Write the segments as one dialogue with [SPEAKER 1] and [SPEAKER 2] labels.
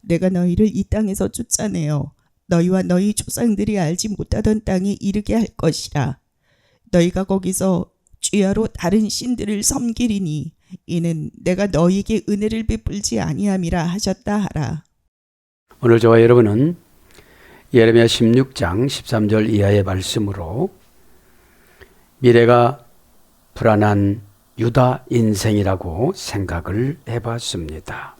[SPEAKER 1] 내가 너희를 이 땅에서 쫓아내어 너희와 너희 조상들이 알지 못하던 땅에 이르게 할 것이라. 너희가 거기서 주야로 다른 신들을 섬기리니 이는 내가 너희에게 은혜를 베풀지 아니함이라 하셨다 하라.
[SPEAKER 2] 오늘 저와 여러분은 예레미야 16장 13절 이하의 말씀으로 미래가 불안한 유다 인생이라고 생각을 해봤습니다.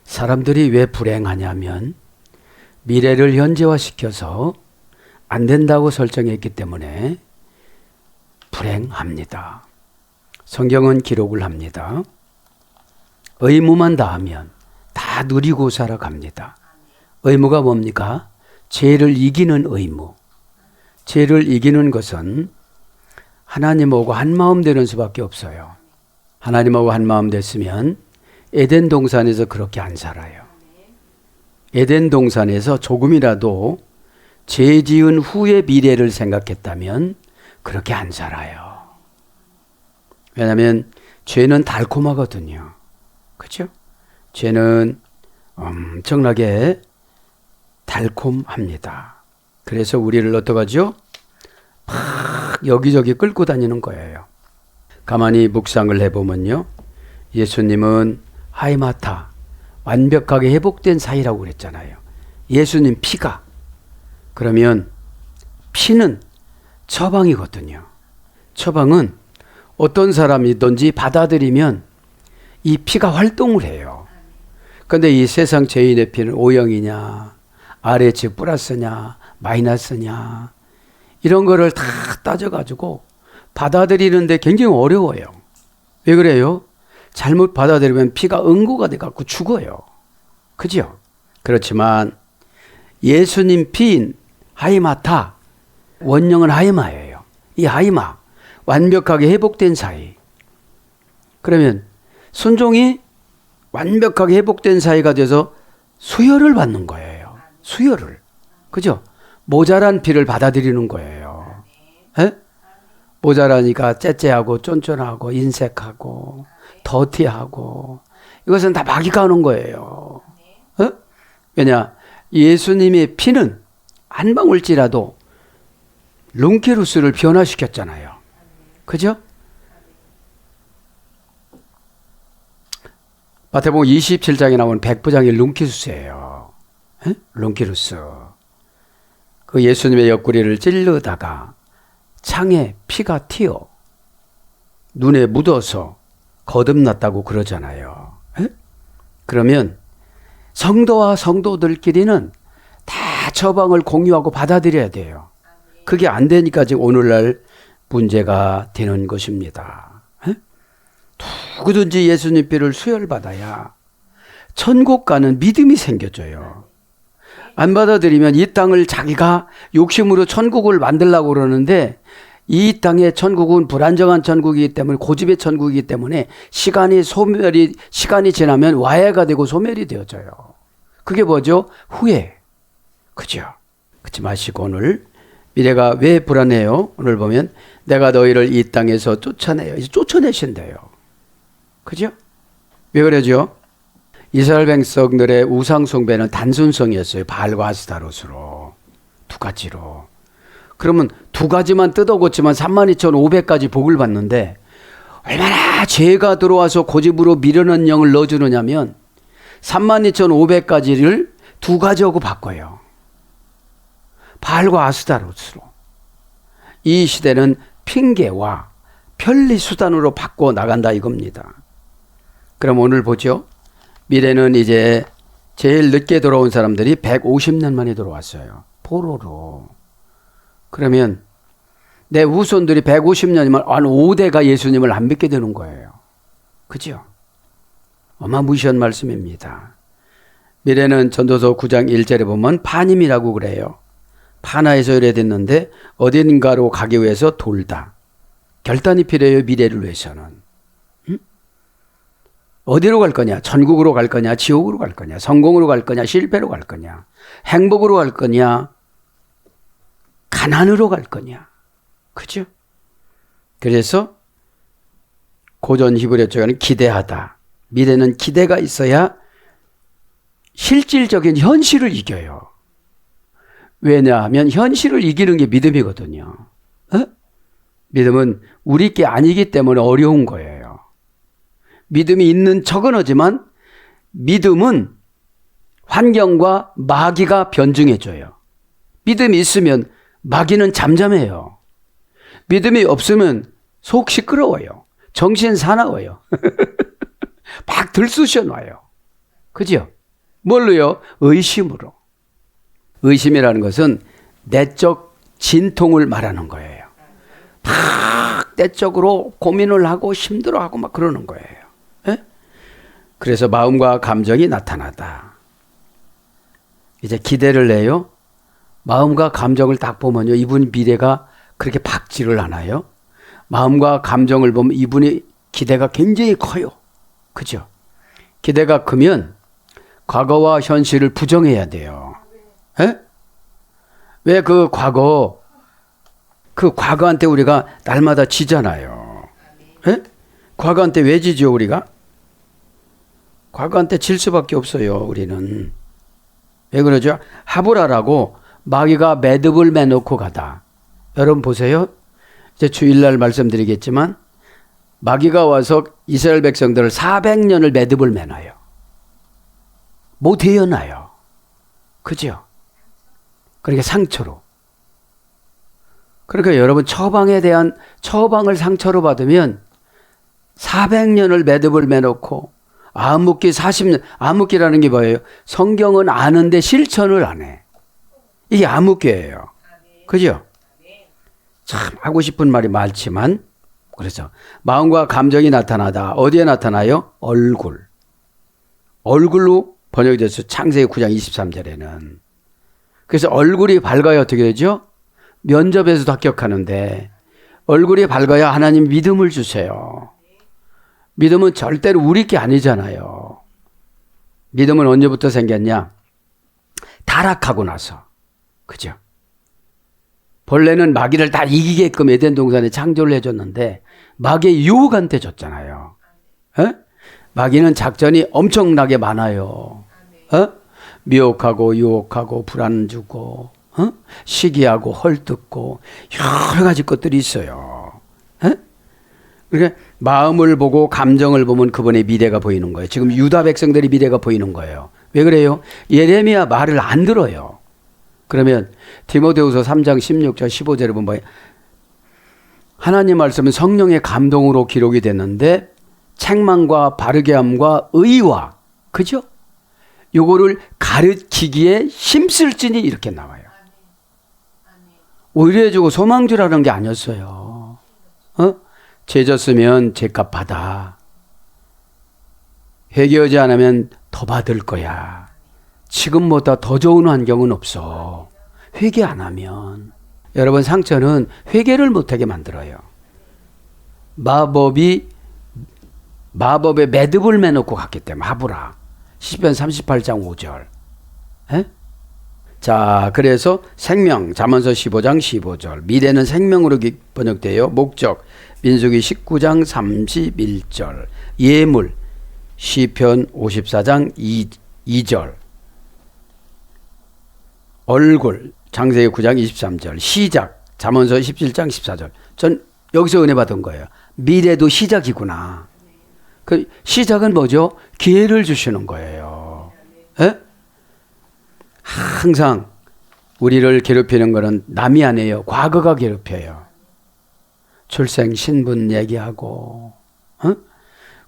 [SPEAKER 2] 사람들이 왜 불행하냐면 미래를 현재화시켜서 안 된다고 설정했기 때문에 불행합니다. 성경은 기록을 합니다. 의무만 다하면 다 누리고 살아갑니다. 의무가 뭡니까? 죄를 이기는 의무. 죄를 이기는 것은 하나님하고 한마음 되는 수밖에 없어요. 하나님하고 한마음 됐으면 에덴 동산에서 그렇게 안 살아요. 에덴 동산에서 조금이라도 죄 지은 후의 미래를 생각했다면 그렇게 안 살아요. 왜냐하면 죄는 달콤하거든요. 그렇죠? 죄는 엄청나게 달콤합니다. 그래서 우리를 어떡하죠? 막 여기저기 끌고 다니는 거예요. 가만히 묵상을 해보면요. 예수님은 하이마타, 완벽하게 회복된 사이라고 그랬잖아요. 예수님 피가. 그러면 피는 처방이거든요. 처방은 어떤 사람이든지 받아들이면 이 피가 활동을 해요. 그런데 이 세상 죄인의 피는 O형이냐, RH 플러스냐, 마이너스냐 이런 거를 다 따져가지고 받아들이는데 굉장히 어려워요. 왜 그래요? 잘못 받아들이면 피가 응고가 돼갖고 죽어요. 그죠? 그렇지만 예수님 피인 하이마타, 원령은 하이마예요. 이 하이마, 완벽하게 회복된 사이. 그러면 순종이 완벽하게 회복된 사이가 돼서 수혈을 받는 거예요. 수혈을. 그죠? 모자란 피를 받아들이는 거예요. 에? 모자라니까 째째하고 쫀쫀하고 인색하고 더티하고 이것은 다 마귀가 하는 거예요. 에? 왜냐? 예수님의 피는 한 방울지라도 룽케루스를 변화시켰잖아요. 그죠? 마태복음 27장에 나오는 백부장이 룽키루스예요. 룽키루스. 그 예수님의 옆구리를 찌르다가 창에 피가 튀어 눈에 묻어서 거듭났다고 그러잖아요. 그러면 성도와 성도들끼리는 다 처방을 공유하고 받아들여야 돼요. 그게 안 되니까 지금 오늘날 문제가 되는 것입니다. 누구든지 예수님 피를 수혈받아야 천국 가는 믿음이 생겨져요. 안 받아들이면 이 땅을 자기가 욕심으로 천국을 만들려고 그러는데 이 땅의 천국은 불안정한 천국이기 때문에 고집의 천국이기 때문에 시간이 지나면 와해가 되고 소멸이 되어져요. 그게 뭐죠? 후회. 그죠? 그렇지 마시고 오늘 미래가 왜 불안해요? 오늘 보면 내가 너희를 이 땅에서 쫓아내요. 이제 쫓아내신대요. 그죠? 왜 그러죠? 이스라엘 백성들의 우상 숭배는 단순성이었어요. 바알과 아스타롯으로. 두 가지로. 그러면 두 가지만 뜯어고치면 32,500가지 복을 받는데 얼마나 죄가 들어와서 고집으로 미련한 영을 넣어주느냐면 32,500가지를 두 가지하고 바꿔요. 바알과 아스타롯으로. 이 시대는 핑계와 편리수단으로 바꿔 나간다 이겁니다. 그럼 오늘 보죠. 미래는 이제 제일 늦게 돌아온 사람들이 150년 만에 들어왔어요. 포로로. 그러면 내 후손들이 150년이면 한 5대가 예수님을 안 믿게 되는 거예요. 그죠? 어마무시한 말씀입니다. 미래는 전도서 9장 1절에 보면 파님이라고 그래요. 파나에서 이래됐는데 어딘가로 가기 위해서 돌다. 결단이 필요해요. 미래를 위해서는. 어디로 갈 거냐? 천국으로 갈 거냐? 지옥으로 갈 거냐? 성공으로 갈 거냐? 실패로 갈 거냐? 행복으로 갈 거냐? 가난으로 갈 거냐? 그죠? 그래서 고전 히브리어 쪽에는 기대하다. 미래는 기대가 있어야 실질적인 현실을 이겨요. 왜냐하면 현실을 이기는 게 믿음이거든요. 믿음은 우리 게 아니기 때문에 어려운 거예요. 믿음이 있는 척은 하지만 믿음은 환경과 마귀가 변증해줘요. 믿음이 있으면 마귀는 잠잠해요. 믿음이 없으면 속 시끄러워요. 정신 사나워요. 막 들쑤셔 놔요. 그죠? 뭘로요? 의심으로. 의심이라는 것은 내적 진통을 말하는 거예요. 막 내적으로 고민을 하고 힘들어하고 막 그러는 거예요. 에? 그래서 마음과 감정이 나타나다. 이제 기대를 내요. 마음과 감정을 딱 보면요, 이분 미래가 그렇게 밝지를 않아요. 마음과 감정을 보면 이분이 기대가 굉장히 커요. 그죠? 기대가 크면 과거와 현실을 부정해야 돼요. 에? 왜 그 과거한테 우리가 날마다 지잖아요. 에? 과거한테 왜 지죠, 우리가? 과거한테 질 수밖에 없어요, 우리는. 왜 그러죠? 하브라라고 마귀가 매듭을 매놓고 가다. 여러분 보세요. 이제 주일날 말씀드리겠지만 마귀가 와서 이스라엘 백성들을 400년을 매듭을 매놔요. 못 헤어나요. 그죠? 그러니까 상처로. 그러니까 여러분 처방을 상처로 받으면 400년을 매듭을 매놓고 암묵기 40년, 암묵기라는 게 뭐예요? 성경은 아는데 실천을 안 해. 이게 암묵기예요. 그죠? 참 하고 싶은 말이 많지만, 그래서 마음과 감정이 나타나다. 어디에 나타나요? 얼굴로 번역이 됐어요. 창세기 9장 23절에는. 그래서 얼굴이 밝아야 어떻게 되죠? 면접에서도 합격하는데 얼굴이 밝아야 하나님 믿음을 주세요. 믿음은 절대로 우리 게 아니잖아요. 믿음은 언제부터 생겼냐? 타락하고 나서. 그죠? 벌레는 마귀를 다 이기게끔 에덴 동산에 창조를 해줬는데 마귀의 유혹한테 줬잖아요. 에? 마귀는 작전이 엄청나게 많아요. 미혹하고 유혹하고 불안 주고 시기하고 헐뜯고 여러 가지 것들이 있어요. 그러니까 마음을 보고 감정을 보면 그분의 미래가 보이는 거예요. 지금 유다 백성들의 미래가 보이는 거예요. 왜 그래요? 예레미야 말을 안 들어요. 그러면 디모데후서 3장 16절 15절에 보면 뭐예요? 하나님 말씀은 성령의 감동으로 기록이 됐는데 책망과 바르게함과 의와, 그죠? 요거를 가르치기에 힘쓸지니 이렇게 나와요. 오히려 주고 소망 주라는 게 아니었어요. 죄 졌으면 죄값 받아. 회개하지 않으면 더 받을 거야. 지금보다 더 좋은 환경은 없어. 회개 안 하면. 여러분, 상처는 회개를 못하게 만들어요. 마법에 매듭을 매놓고 갔기 때문에. 하브라 시편 38장 5절. 에? 자, 그래서 생명, 잠언서 15장 15절. 미래는 생명으로 번역돼요. 목적, 민수기 19장 31절. 예물, 시편 54장 2절. 얼굴, 창세기 9장 23절. 시작, 잠언서 17장 14절. 전 여기서 은혜 받은 거예요. 미래도 시작이구나. 그 시작은 뭐죠? 기회를 주시는 거예요. 에? 항상 우리를 괴롭히는 거는 남이 아니에요. 과거가 괴롭혀요. 출생, 신분 얘기하고,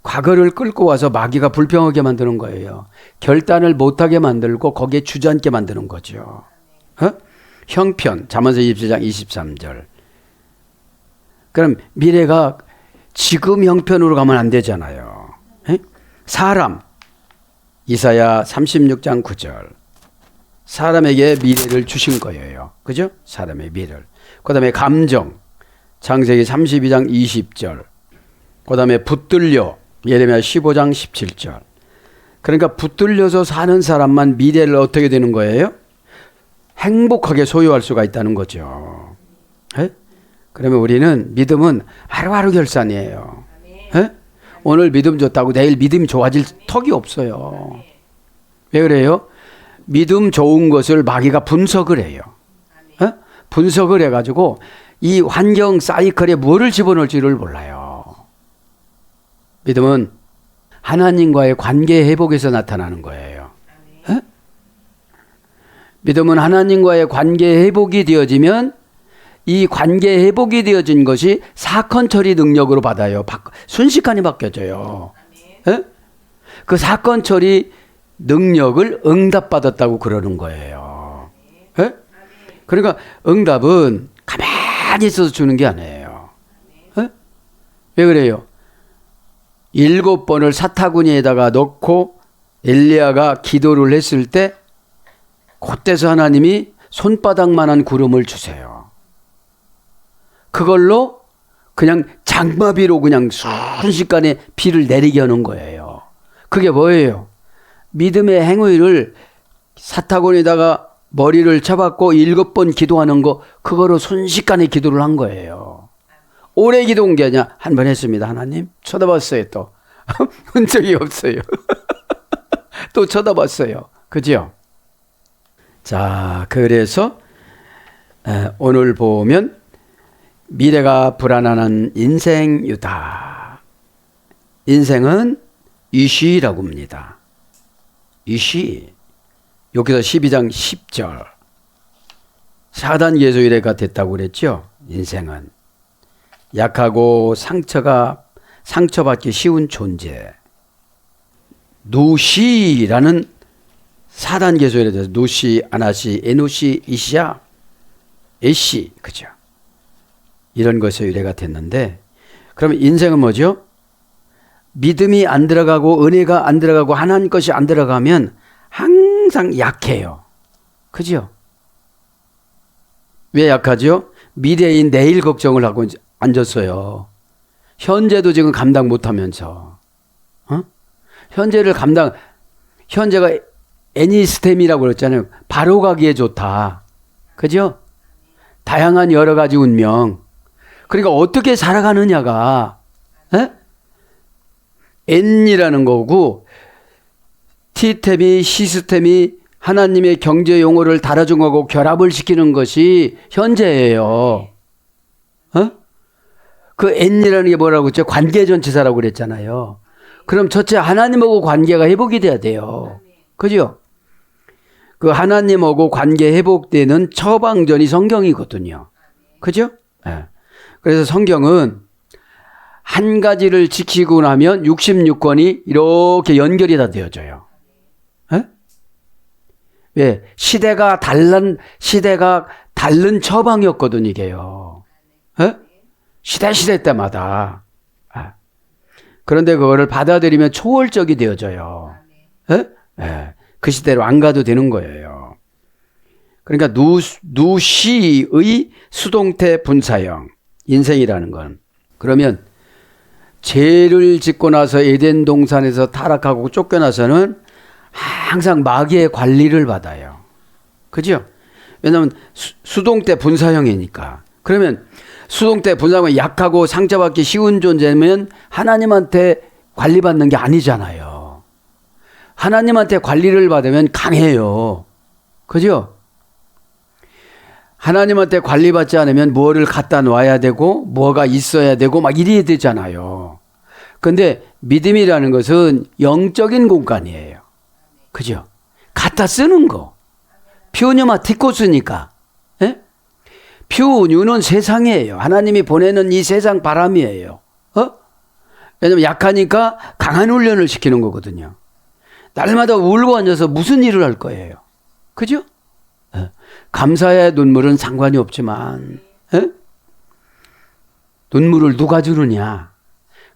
[SPEAKER 2] 과거를 끌고 와서 마귀가 불평하게 만드는 거예요. 결단을 못하게 만들고 거기에 주저앉게 만드는 거죠. 형편, 잠언서 27장 23절. 그럼 미래가 지금 형편으로 가면 안 되잖아요. 사람, 이사야 36장 9절. 사람에게 미래를 주신 거예요. 그죠? 사람의 미래를. 그 다음에 감정, 창세기 32장 20절. 그 다음에 붙들려, 예레미야 15장 17절. 그러니까 붙들려서 사는 사람만 미래를 어떻게 되는 거예요? 행복하게 소유할 수가 있다는 거죠. 에? 그러면 우리는 믿음은 하루하루 결산이에요. 에? 오늘 믿음 좋다고 내일 믿음이 좋아질 턱이 없어요. 왜 그래요? 믿음 좋은 것을 마귀가 분석을 해요. 어? 분석을 해가지고 이 환경 사이클에 뭐를 집어넣을지를 몰라요. 믿음은 하나님과의 관계 회복에서 나타나는 거예요. 어? 믿음은 하나님과의 관계 회복이 되어지면 이 관계 회복이 되어진 것이 사건 처리 능력으로 받아요. 순식간에 바뀌어져요. 어? 그 사건 처리 능력을 응답받았다고 그러는 거예요. 에? 그러니까 응답은 가만히 있어서 주는 게 아니에요. 에? 왜 그래요? 7번을 사타구니에다가 넣고 엘리야가 기도를 했을 때 그때서 하나님이 손바닥만한 구름을 주세요. 그걸로 그냥 장마비로 그냥 순식간에 비를 내리게 하는 거예요. 그게 뭐예요? 믿음의 행위를 사타구니에다가 머리를 쳐박고 7번 기도하는 거, 그거로 순식간에 기도를 한 거예요. 오래 기도한 게 아니라 한 번 했습니다. 하나님 쳐다봤어요. 또 흔적이 없어요. 또 쳐다봤어요. 그죠? 자, 그래서 오늘 보면 미래가 불안한 인생유다. 인생은 이시라고 합니다. 이시. 여기서 12장 10절. 4단계 소유래가 됐다고 그랬죠. 인생은 약하고 상처받기 쉬운 존재. 누시라는 4단계 소유래 돼서 누시, 아나시, 에누시, 이시야, 에시, 그죠? 이런 것에 유래가 됐는데, 그러면 인생은 뭐죠? 믿음이 안 들어가고 은혜가 안 들어가고 하나님 것이 안 들어가면 항상 약해요. 그죠? 왜 약하죠? 미래인 내일 걱정을 하고 앉았어요. 현재도 지금 감당 못하면서, 현재가 애니스템이라고 그랬잖아요. 바로 가기에 좋다. 그죠? 다양한 여러 가지 운명. 그러니까 어떻게 살아가느냐가, N이라는 거고, T템이, 시스템이 하나님의 경제 용어를 달아준 거고 결합을 시키는 것이 현재예요. 그 N이라는 게 뭐라고 했죠? 관계전치사라고 그랬잖아요. 그럼 첫째 하나님하고 관계가 회복이 돼야 돼요. 그죠? 그 하나님하고 관계 회복되는 처방전이 성경이거든요. 그죠? 네. 그래서 성경은 한 가지를 지키고 나면 66권이 이렇게 연결이 다 되어져요. 왜? 시대가 다른 처방이었거든, 이게요. 시대 때마다. 그런데 그거를 받아들이면 초월적이 되어져요. 그 시대로 안 가도 되는 거예요. 그러니까 누시의 수동태 분사형, 인생이라는 건. 그러면 죄를 짓고 나서 에덴 동산에서 타락하고 쫓겨나서는 항상 마귀의 관리를 받아요. 그죠? 왜냐하면 수동태 분사형이니까. 그러면 수동태 분사형이 약하고 상처받기 쉬운 존재면 하나님한테 관리받는 게 아니잖아요. 하나님한테 관리를 받으면 강해요. 그죠? 하나님한테 관리받지 않으면 뭐를 갖다 놔야 되고 뭐가 있어야 되고 막 이래야 되잖아요. 근데 믿음이라는 것은 영적인 공간이에요. 그죠? 갖다 쓰는 거. 퓨뉴마 티코스니까. 퓨뉴는 세상이에요. 하나님이 보내는 이 세상 바람이에요. 왜냐면 약하니까 강한 훈련을 시키는 거거든요. 날마다 울고 앉아서 무슨 일을 할 거예요. 그죠? 감사의 눈물은 상관이 없지만 눈물을 누가 주느냐.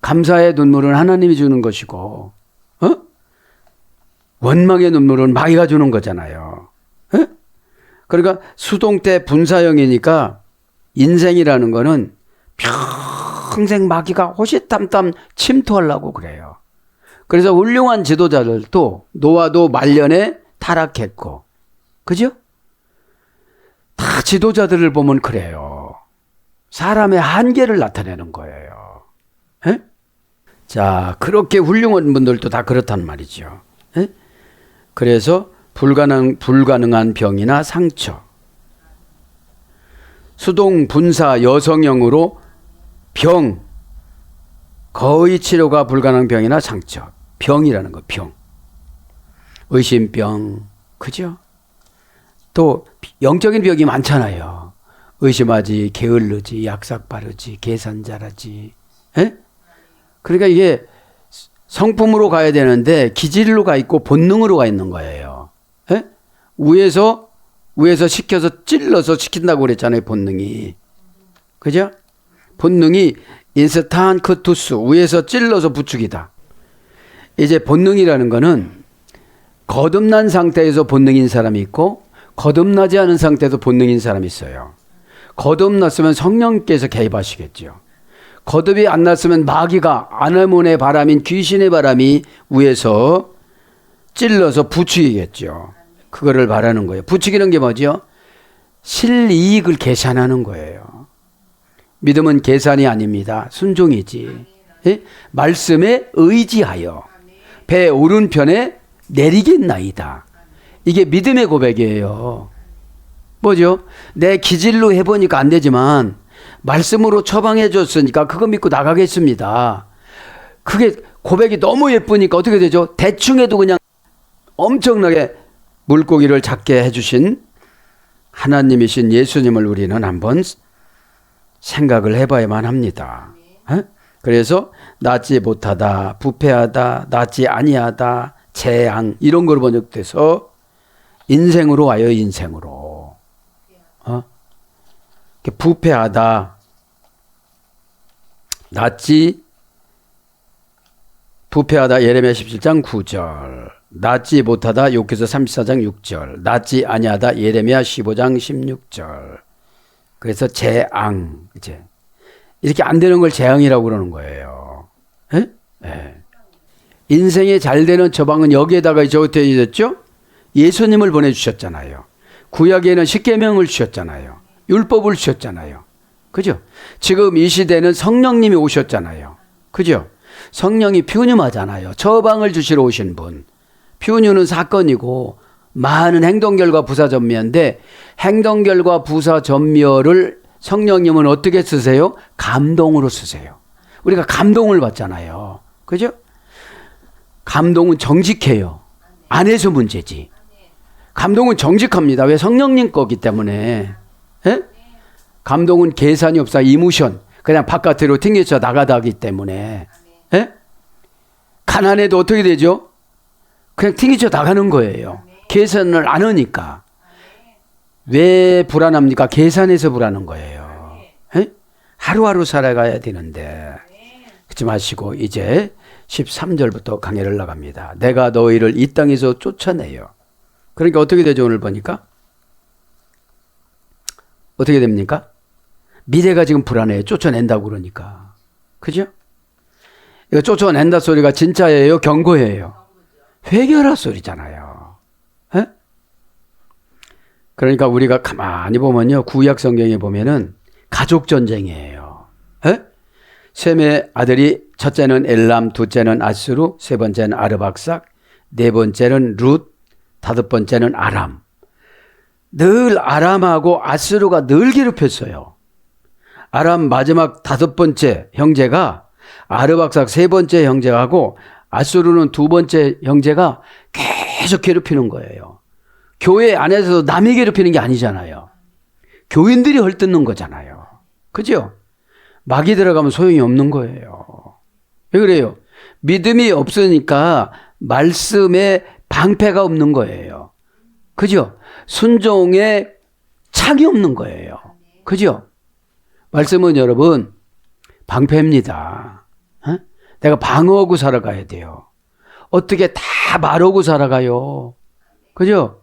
[SPEAKER 2] 감사의 눈물은 하나님이 주는 것이고 원망의 눈물은 마귀가 주는 거잖아요. 그러니까 수동태 분사형이니까 인생이라는 거는 평생 마귀가 호시탐탐 침투하려고 그래요. 그래서 훌륭한 지도자들도 노아도 말년에 타락했고, 그죠? 다 지도자들을 보면 그래요. 사람의 한계를 나타내는 거예요. 자, 그렇게 훌륭한 분들도 다 그렇단 말이죠. 그래서 불가능한 병이나 상처. 수동 분사 여성형으로 병, 거의 치료가 불가능한 병이나 상처. 병이라는 거, 병. 의심병, 그죠? 또 영적인 병이 많잖아요. 의심하지, 게을르지, 약삭 빠르지, 계산 잘하지. 에? 그러니까 이게 성품으로 가야 되는데 기질로 가 있고 본능으로 가 있는 거예요. 에? 위에서 시켜서 찔러서 시킨다고 그랬잖아요, 본능이. 그죠? 본능이 인스탄크투스, 위에서 찔러서 부추기다. 이제 본능이라는 거는 거듭난 상태에서 본능인 사람이 있고 거듭나지 않은 상태에서 본능인 사람이 있어요. 거듭났으면 성령께서 개입하시겠죠. 거듭이 안 났으면 마귀가, 아내몬의 바람인 귀신의 바람이 위에서 찔러서 부추기겠죠. 그거를 말하는 거예요. 부추기는 게 뭐죠? 실이익을 계산하는 거예요. 믿음은 계산이 아닙니다. 순종이지. 예? 말씀에 의지하여 배 오른편에 내리겠나이다. 이게 믿음의 고백이에요. 뭐죠? 내 기질로 해보니까 안 되지만 말씀으로 처방해 줬으니까 그거 믿고 나가겠습니다. 그게 고백이 너무 예쁘니까 어떻게 되죠? 대충 해도 그냥 엄청나게 물고기를 잡게 해주신 하나님이신 예수님을 우리는 한번 생각을 해봐야만 합니다. 에? 그래서 낫지 못하다, 부패하다, 낫지 아니하다, 재앙 이런 걸로 번역돼서 인생으로 와요. 인생으로. 부패하다, 낫지, 부패하다 예레미야 17장 9절, 낫지 못하다 욥기서 34장 6절, 낫지 아니하다 예레미야 15장 16절. 그래서 재앙, 이제 이렇게 안 되는 걸 재앙이라고 그러는 거예요. 에? 네. 인생에 잘 되는 처방은 여기에다가 이제 어떻게 됐죠? 예수님을 보내주셨잖아요. 구약에는 십계명을 주셨잖아요. 율법을 주셨잖아요. 그죠? 지금 이 시대는 성령님이 오셨잖아요. 그죠? 성령이 퓨뉴마잖아요. 처방을 주시러 오신 분. 퓨뉴는 사건이고 많은 행동결과 부사전멸인데 행동결과 부사전멸을 성령님은 어떻게 쓰세요? 감동으로 쓰세요. 우리가 감동을 받잖아요. 그죠? 감동은 정직해요. 안에서 문제지. 감동은 정직합니다. 왜? 성령님 거기 때문에. 에? 감동은 계산이 없어. 이모션. 그냥 바깥으로 튕겨져 나가다 하기 때문에. 에? 가난해도 어떻게 되죠? 그냥 튕겨져 나가는 거예요. 계산을 안 하니까. 왜 불안합니까? 계산해서 불안한 거예요. 에? 하루하루 살아가야 되는데. 그러지 마시고 이제 13절부터 강해를 나갑니다. 내가 너희를 이 땅에서 쫓아내요. 그러니까 어떻게 되죠? 오늘 보니까 어떻게 됩니까? 미래가 지금 불안해요. 쫓아낸다고 그러니까. 그죠? 이거 쫓아낸다 소리가 진짜예요? 경고예요? 회개하라 소리잖아요. 에? 그러니까 우리가 가만히 보면요. 구약 성경에 보면은 가족 전쟁이에요. 에? 셈의 아들이 첫째는 엘람, 둘째는 아수르, 세 번째는 아르박삭, 네 번째는 룻, 다섯 번째는 아람. 늘 아람하고 아수르가 늘 괴롭혔어요. 아람 마지막 다섯 번째 형제가 아르박삭 세 번째 형제하고 아수르는 두 번째 형제가 계속 괴롭히는 거예요. 교회 안에서도 남이 괴롭히는 게 아니잖아요. 교인들이 헐뜯는 거잖아요. 그죠? 마귀 들어가면 소용이 없는 거예요. 왜 그래요? 믿음이 없으니까 말씀에 방패가 없는 거예요. 그죠? 순종에 창이 없는 거예요. 그죠? 말씀은 여러분 방패입니다. 어? 내가 방어하고 살아가야 돼요. 어떻게 다 말하고 살아가요. 그죠?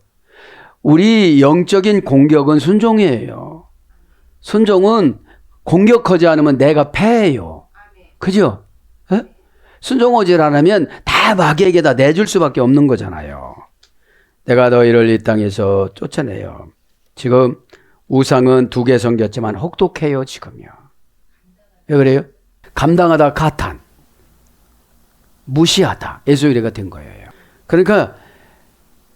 [SPEAKER 2] 우리 영적인 공격은 순종이에요. 순종은 공격하지 않으면 내가 패해요. 그죠? 어? 순종하지 않으면 다 마귀에게 다 내줄 수밖에 없는 거잖아요. 내가 너희를 이 땅에서 쫓아내요. 지금 우상은 두 개 생겼지만 혹독해요. 지금요. 왜 그래요? 감당하다 가탄, 무시하다, 에스오리가 된 거예요. 그러니까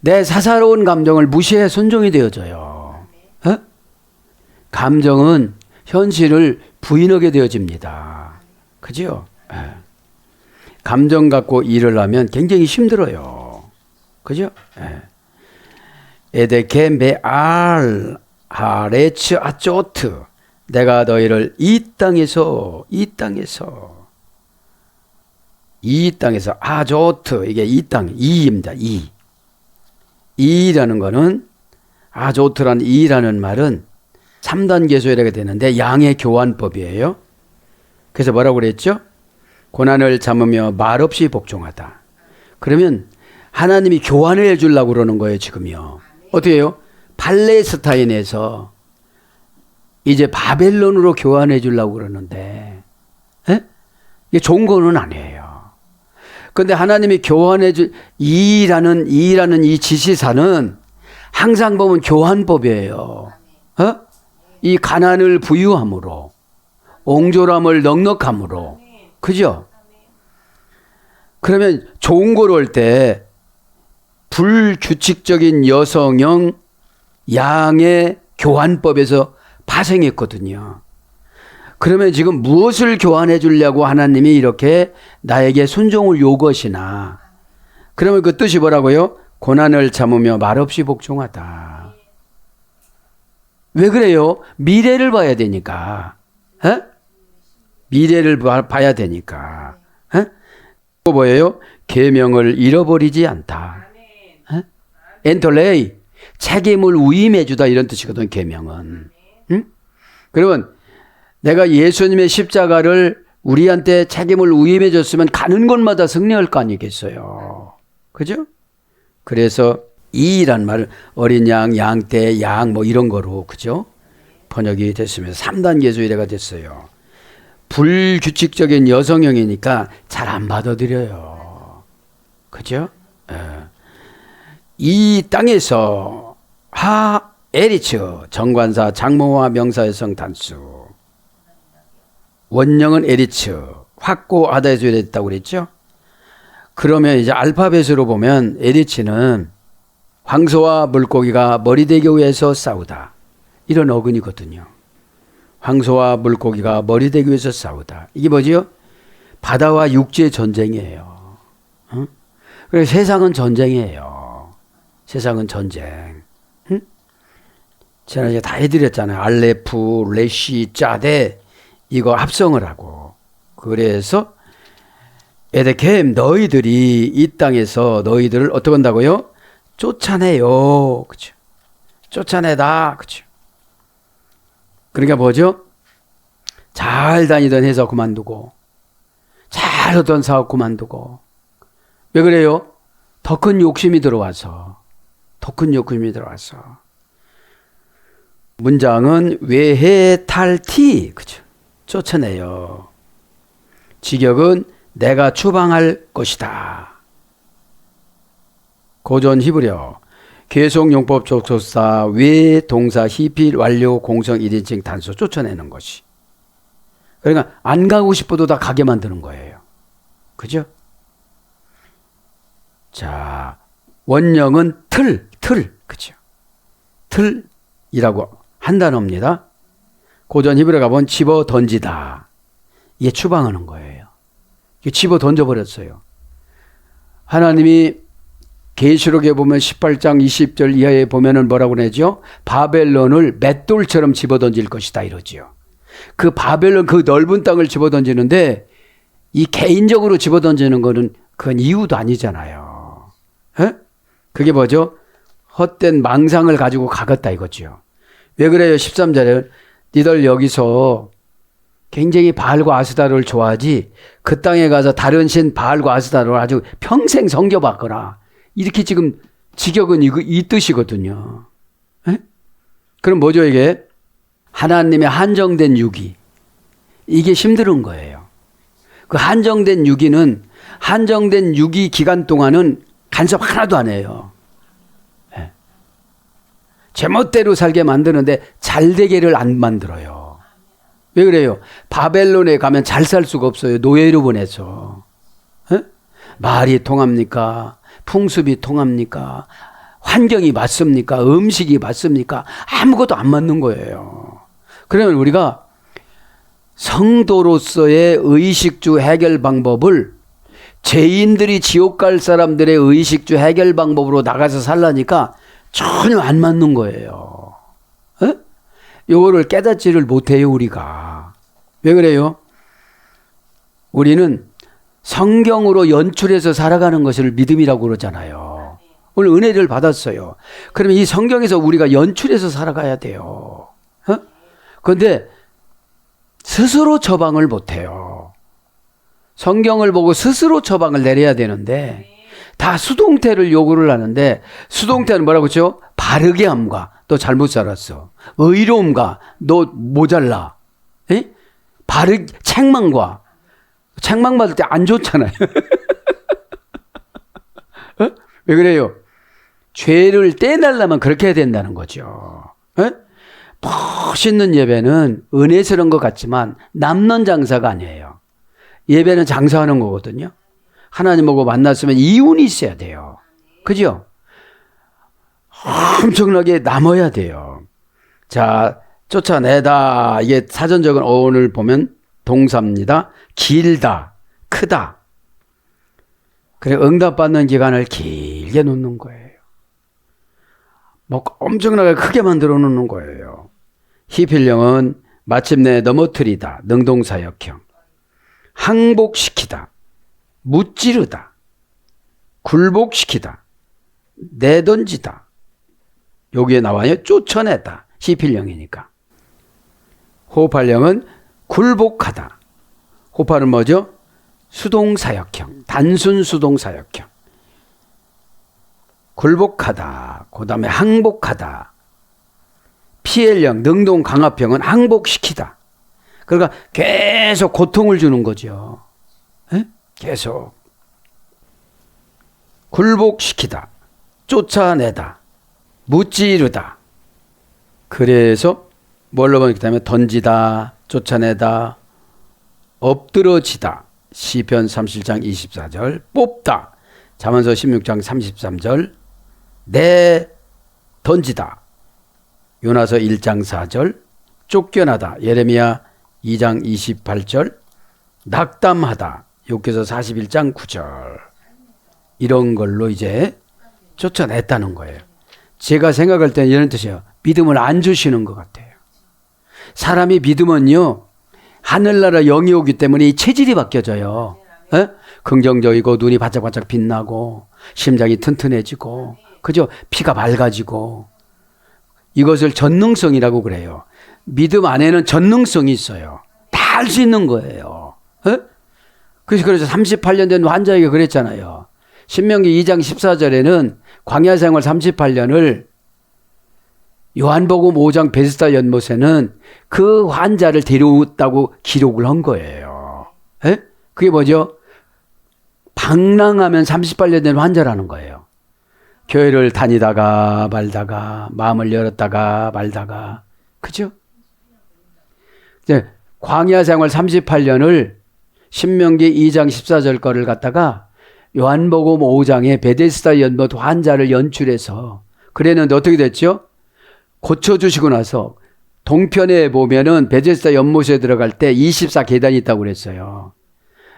[SPEAKER 2] 내 사사로운 감정을 무시해 순종이 되어져요. 어? 감정은 현실을 부인하게 되어집니다. 그죠? 예. 감정 갖고 일을 하면 굉장히 힘들어요. 그죠? 예. 에데케 메알 하레츠 아쪼트 내가 너희를 이 땅에서 아조트 이게 이 땅 이입니다. 이라는 거는 아조트라는 이라는 말은 3단 계수이라게 되는데 양의 교환법이에요. 그래서 뭐라고 그랬죠? 고난을 참으며 말없이 복종하다. 그러면 하나님이 교환을 해주려고 그러는 거예요, 지금요. 어떻게 해요? 팔레스타인에서 이제 바벨론으로 교환해 주려고 그러는데, 에? 이게 좋은 거는 아니에요. 그런데 하나님이 교환해 줄, 이라는 이 지시사는 항상 보면 교환법이에요. 어? 이 가난을 부유함으로, 옹졸함을 넉넉함으로. 그죠? 그러면 좋은 거로 할 때, 불규칙적인 여성형 양의 교환법에서 파생했거든요. 그러면 지금 무엇을 교환해 주려고 하나님이 이렇게 나에게 순종을 요구하시나? 그러면 그 뜻이 뭐라고요? 고난을 참으며 말없이 복종하다. 왜 그래요? 미래를 봐야 되니까. 에? 미래를 봐야 되니까. 에? 또 뭐예요? 계명을 잃어버리지 않다. 엔톨레이 책임을 위임해 주다 이런 뜻이거든. 계명은. 응? 그러면 내가 예수님의 십자가를 우리한테 책임을 위임해 줬으면 가는 곳마다 승리할 거 아니겠어요. 그죠? 그래서 이란 말 어린 양, 양떼, 양 뭐 이런 거로 그죠? 번역이 됐으면서 3단 계수이래가 됐어요. 불규칙적인 여성형이니까 잘 안 받아들여요. 그죠? 이 땅에서 하 에리츠 정관사 장모와 명사의 성 단수 원령은 에리츠 확고 아다에서 됐다고 그랬죠. 그러면 이제 알파벳으로 보면 에리츠는 황소와 물고기가 머리대기 위에서 싸우다 이런 어근이거든요. 황소와 물고기가 머리대기 위에서 싸우다 이게 뭐지요? 바다와 육지의 전쟁이에요. 응? 그래서 세상은 전쟁이에요. 세상은 전쟁. 응? 지난주에 다 해드렸잖아요. 알레프, 레시, 짜데 이거 합성을 하고. 그래서 에데켐 너희들이 이 땅에서 너희들을 어떻게 한다고요? 쫓아내요. 그렇죠? 쫓아내다. 그렇죠? 그러니까 뭐죠? 잘 다니던 회사 그만두고 잘 하던 사업 그만두고 왜 그래요? 더 큰 욕심이 들어와서 문장은 외해탈티 그죠? 쫓아내요. 직역은 내가 추방할 것이다. 고전 히브리어 계속용법 접속사 외 동사 히필 완료 공성 1인칭 단수 쫓아내는 것이. 그러니까 안 가고 싶어도 다 가게 만드는 거예요. 그죠? 자, 원령은 틀, 그죠? 틀이라고 한 단어입니다. 고전 히브리어 가보면 집어 던지다. 이게 추방하는 거예요. 집어 던져버렸어요. 하나님이 계시록에 보면 18장 20절 이하에 보면은 뭐라고 그러죠? 바벨론을 맷돌처럼 집어 던질 것이다 이러지요. 그 바벨론 그 넓은 땅을 집어 던지는데 이 개인적으로 집어 던지는 거는 그건 이유도 아니잖아요. 에? 그게 뭐죠? 헛된 망상을 가지고 가겠다 이거죠. 왜 그래요? 13절에 니들 여기서 굉장히 바알과 아스다를 좋아하지 그 땅에 가서 다른 신 바알과 아스다를 아주 평생 섬겨봤거나 이렇게 지금 직역은 이 뜻이거든요. 에? 그럼 뭐죠 이게? 하나님의 한정된 유기. 이게 힘든 거예요. 그 한정된 유기는 한정된 유기 기간 동안은 간섭 하나도 안 해요. 예. 제멋대로 살게 만드는데 잘되게를 안 만들어요. 왜 그래요? 바벨론에 가면 잘 살 수가 없어요. 노예로 보내서. 예? 말이 통합니까? 풍습이 통합니까? 환경이 맞습니까? 음식이 맞습니까? 아무것도 안 맞는 거예요. 그러면 우리가 성도로서의 의식주 해결 방법을 죄인들이 지옥 갈 사람들의 의식주 해결 방법으로 나가서 살라니까 전혀 안 맞는 거예요. 에? 요거를 깨닫지를 못해요, 우리가. 왜 그래요? 우리는 성경으로 연출해서 살아가는 것을 믿음이라고 그러잖아요. 오늘 은혜를 받았어요. 그러면 이 성경에서 우리가 연출해서 살아가야 돼요. 그런데 스스로 처방을 못해요. 성경을 보고 스스로 처방을 내려야 되는데 다 수동태를 요구를 하는데, 수동태는 뭐라고 했죠? 바르게 함과 너 잘못 살았어. 의로움과 너 모자라. 에? 책망과, 책망 받을 때 안 좋잖아요. 왜 그래요? 죄를 떼내려면 그렇게 해야 된다는 거죠. 멋있는 예배는 은혜스러운 것 같지만 남는 장사가 아니에요. 예배는 장사하는 거거든요. 하나님하고 만났으면 이윤이 있어야 돼요. 그죠? 엄청나게 남아야 돼요. 자, 쫓아내다. 이게 사전적인 어원을 보면 동사입니다. 길다, 크다. 그래, 응답받는 기간을 길게 놓는 거예요. 뭐 엄청나게 크게 만들어 놓는 거예요. 히필령은 마침내 넘어뜨리다, 능동사역형. 항복시키다, 무찌르다, 굴복시키다, 내던지다. 여기에 나와요. 쫓아내다. 히필령이니까. 호흡할령은 굴복하다. 호흡은 뭐죠? 수동사역형, 단순 수동사역형. 굴복하다, 그 다음에 항복하다. 피엘령, 능동 강압형은 항복시키다. 그러니까 계속 고통을 주는 거죠. 에? 계속. 굴복시키다, 쫓아내다, 무찌르다. 그래서 뭘로 보기 때문에 던지다, 쫓아내다, 엎드러지다. 시편 37장 24절, 뽑다. 잠언서 16장 33절, 던지다. 요나서 1장 4절, 쫓겨나다. 예레미야 2장 28절, 낙담하다. 욥기서 41장 9절. 이런 걸로 이제 쫓아냈다는 거예요. 제가 생각할 때는 이런 뜻이에요. 믿음을 안 주시는 것 같아요. 사람이 믿으면요, 하늘나라 영이 오기 때문에 이 체질이 바뀌어져요. 에? 긍정적이고 눈이 바짝바짝 빛나고 심장이 튼튼해지고, 그죠? 피가 맑아지고. 이것을 전능성이라고 그래요. 믿음 안에는 전능성이 있어요. 다 할 수 있는 거예요. 에? 그래서 38년 된 환자에게 그랬잖아요. 신명기 2장 14절에는 광야 생활 38년을 요한복음 5장 베스다 연못에는 그 환자를 데려왔다고 기록을 한 거예요. 에? 그게 뭐죠? 방랑하면 38년 된 환자라는 거예요. 교회를 다니다가 말다가 마음을 열었다가 말다가, 그죠? 이제 광야 생활 38년을 신명기 2장 14절 거를 갖다가 요한복음 5장에 베데스다 연못 환자를 연출해서 그랬는데 어떻게 됐죠? 고쳐주시고 나서 동편에 보면은 베데스다 연못에 들어갈 때 24계단이 있다고 그랬어요.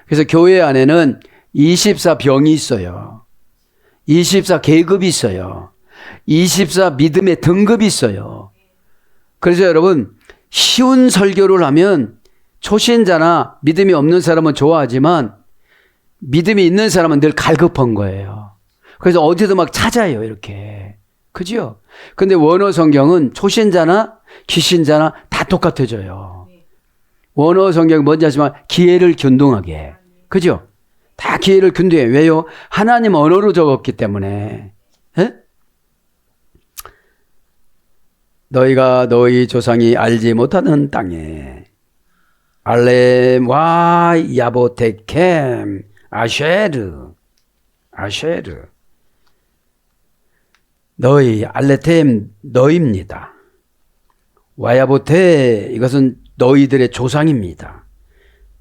[SPEAKER 2] 그래서 교회 안에는 24병이 있어요. 24계급이 있어요. 24 믿음의 등급이 있어요. 그래서 여러분, 쉬운 설교를 하면 초신자나 믿음이 없는 사람은 좋아하지만 믿음이 있는 사람은 늘 갈급한 거예요. 그래서 어디도 막 찾아요, 이렇게. 그죠? 근데 원어 성경은 초신자나 기신자나 다 똑같아져요. 원어 성경이 뭔지 아시지만 기회를 균등하게. 그죠? 다 기회를 균등해. 왜요? 하나님 언어로 적었기 때문에. 에? 너희가 너희 조상이 알지 못하는 땅에 알렘 와 야보테켐 아쉐르 너희 알레템 너희입니다. 와야보테 이것은 너희들의 조상입니다.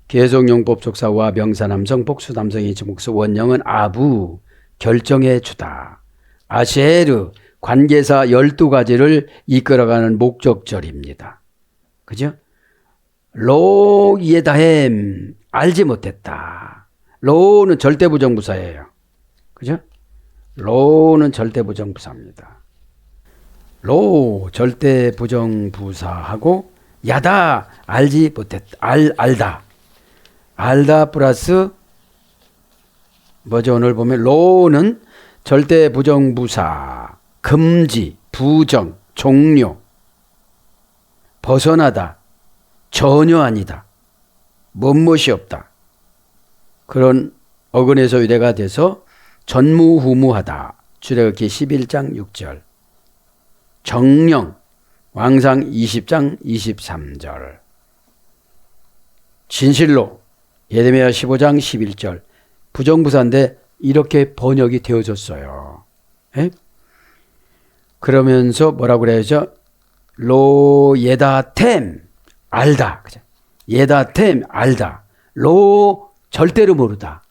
[SPEAKER 2] 계속용법 족사와 명사 남성 복수 남성이 지목수 원령은 아부 결정해 주다. 아셰르, 관계사 12가지를 이끌어가는 목적절입니다. 그죠? 로 예다햄, 알지 못했다. 로는 절대부정부사예요. 그죠? 로는 절대부정부사입니다. 로 절대부정부사하고 야다 알지 못했다. 알다. 알다 플러스 뭐죠? 오늘 보면 로는 절대부정부사, 금지, 부정, 종료, 벗어나다, 전혀 아니다, 무엇이 없다. 그런 어근의 소유대가 돼서 전무후무하다. 출애굽기 11장 6절. 정령, 왕상 20장 23절. 진실로, 예레미야 15장 11절. 부정부사인데 이렇게 번역이 되어졌어요. 에? 그러면서 뭐라고 그래야죠? 로 예다템, 알다. 예다템, 알다. 로 절대로 모르다.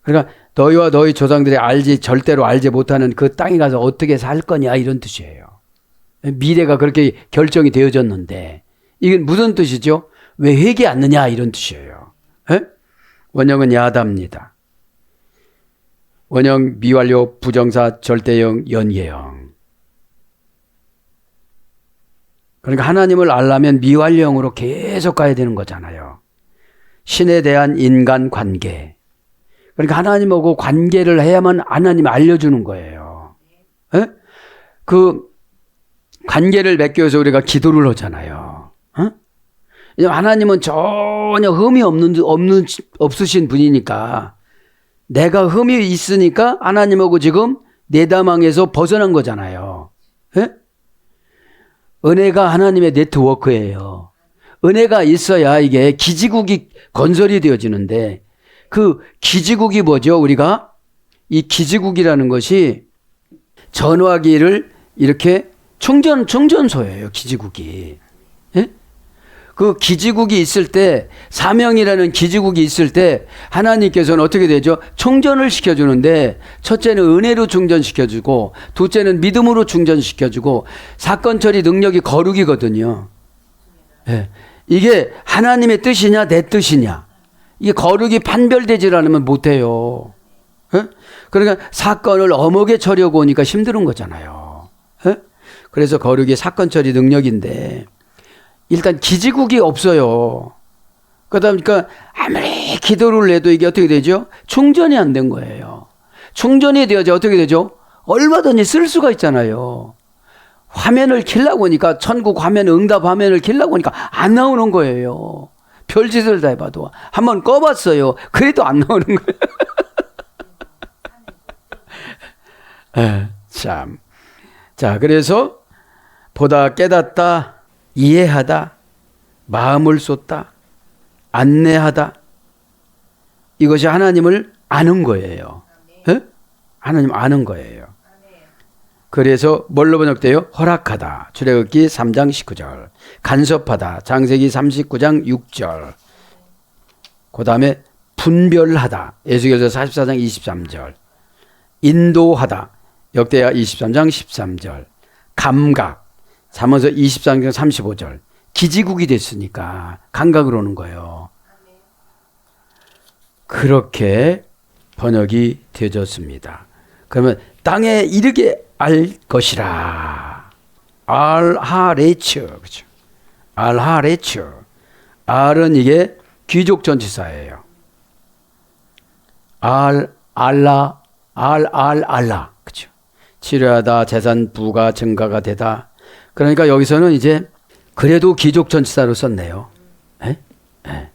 [SPEAKER 2] 그러니까 너희와 너희 조상들이 절대로 알지 못하는 그 땅에 가서 어떻게 살 거냐 이런 뜻이에요. 미래가 그렇게 결정이 되어졌는데 이건 무슨 뜻이죠? 왜 회개 않느냐 이런 뜻이에요. 에? 원형은 야다입니다. 원형 미완료 부정사 절대형 연계형. 그러니까 하나님을 알려면 미완료형으로 계속 가야 되는 거잖아요. 신에 대한 인간관계. 그러니까 하나님하고 관계를 해야만 하나님이 알려주는 거예요. 에? 그 관계를 맺기 위해서 우리가 기도를 하잖아요. 하나님은 전혀 흠이 없으신 분이니까 내가 흠이 있으니까 하나님하고 지금 내다망에서 벗어난 거잖아요. 에? 은혜가 하나님의 네트워크예요. 은혜가 있어야 이게 기지국이 건설이 되어지는데 그 기지국이 뭐죠? 우리가 이 기지국이라는 것이 전화기를 이렇게 충전소예요. 기지국이. 예? 그 기지국이 있을 때 사명이라는 기지국이 있을 때 하나님께서는 어떻게 되죠? 충전을 시켜주는데 첫째는 은혜로 충전시켜주고 둘째는 믿음으로 충전시켜주고 사건 처리 능력이 거룩이거든요. 예. 이게 하나님의 뜻이냐 내 뜻이냐 이게 거룩이 판별되질 않으면 못해요. 예? 그러니까 사건을 어묵에 처리하고 오니까 힘든 거잖아요. 예? 그래서 거룩이 사건 처리 능력인데 일단 기지국이 없어요. 그러니까 아무리 기도를 해도 이게 어떻게 되죠? 충전이 안 된 거예요. 충전이 되어야 어떻게 되죠? 얼마든지 쓸 수가 있잖아요. 화면을 켜려고 하니까 천국 화면 응답 화면을 켜려고 하니까 안 나오는 거예요. 별짓을 다 해봐도 한번 꺼봤어요. 그래도 안 나오는 거예요. 참. 자, 그래서 보다 깨닫다, 이해하다, 마음을 쏟다, 안내하다. 이것이 하나님을 아는 거예요. 에? 하나님 아는 거예요. 그래서 뭘로 번역돼요? 허락하다. 출애굽기 3장 19절. 간섭하다. 창세기 39장 6절. 그 다음에 분별하다. 에스겔서 44장 23절. 인도하다. 역대하 23장 13절. 감각. 잠언서 23장 35절. 기지국이 됐으니까 감각으로 오는 거예요. 그렇게 번역이 되어졌습니다. 그러면 땅에 이르게 알 것이라. 알하레츠. 그렇죠? 알하레츠. 알은 이게 귀족 전치사예요. 알라. 그렇죠? 치료하다, 재산 부가 증가가 되다. 그러니까 여기서는 이제 그래도 귀족 전치사로 썼네요. 에? 에.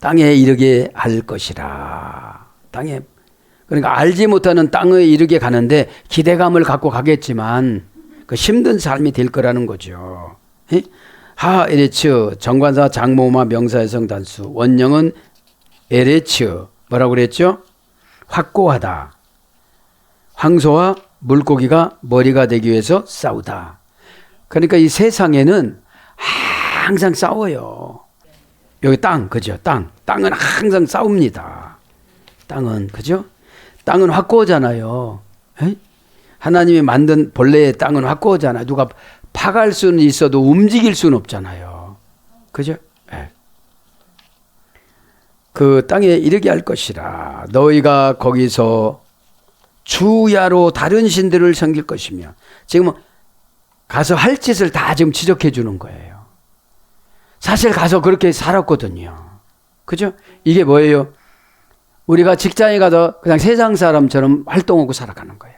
[SPEAKER 2] 땅에 이르게 할 것이라. 땅에. 그러니까 알지 못하는 땅에 이르게 가는데 기대감을 갖고 가겠지만 그 힘든 삶이 될 거라는 거죠. 에? 하 에레츠 정관사 장모마 명사의 성단수 원형은 에레츠 뭐라고 그랬죠? 확고하다. 황소와 물고기가 머리가 되기 위해서 싸우다. 그러니까 이 세상에는 항상 싸워요. 여기 땅, 그죠? 땅은 항상 싸웁니다. 땅은, 그죠? 땅은 확고하잖아요. 에이? 하나님이 만든 본래의 땅은 확고하잖아요. 누가 파갈 수는 있어도 움직일 수는 없잖아요. 그죠? 네. 그 땅에 이르게 할 것이라. 너희가 거기서 주야로 다른 신들을 섬길 것이며. 지금 가서 할 짓을 다 지금 지적해 주는 거예요. 사실 가서 그렇게 살았거든요. 그죠? 이게 뭐예요? 우리가 직장에 가서 그냥 세상 사람처럼 활동하고 살아가는 거야.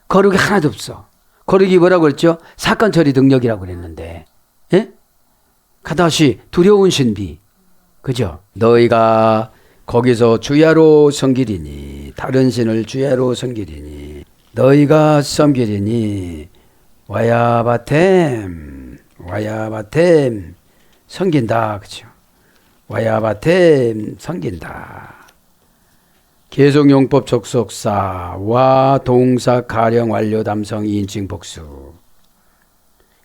[SPEAKER 2] 거룩이 하나도 없어. 거룩이 뭐라고 그랬죠? 사건 처리 능력이라고 그랬는데. 예? 가다시 두려운 신비. 그죠? 너희가 거기서 주야로 섬기리니 다른 신을 주야로 섬기리니 너희가 섬기리니 와야바템 섬긴다. 그죠? 와야바템 섬긴다. 계속용법 접속사 와 동사 가령 완료 담성 2인칭 복수.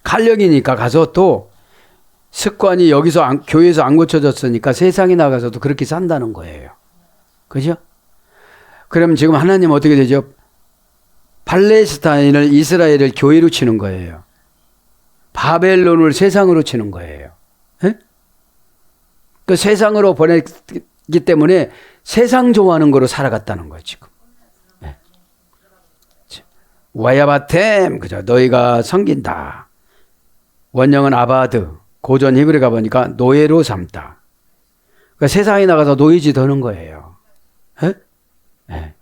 [SPEAKER 2] 칼령이니까 가서 또 습관이 여기서 교회에서 안 고쳐졌으니까 세상에 나가서도 그렇게 산다는 거예요. 그죠? 그럼 지금 하나님 어떻게 되죠? 팔레스타인을 이스라엘을 교회로 치는 거예요. 바벨론을 세상으로 치는 거예요. 에? 그 세상으로 보냈기 때문에 세상 좋아하는 거로 살아갔다는 거예요, 지금. 네. 와야바템, 그죠? 너희가 섬긴다. 원형은 아바드. 고전 히브리 가보니까 노예로 삼다. 그러니까 세상에 나가서 노예짓 하는 거예요. 네? 네.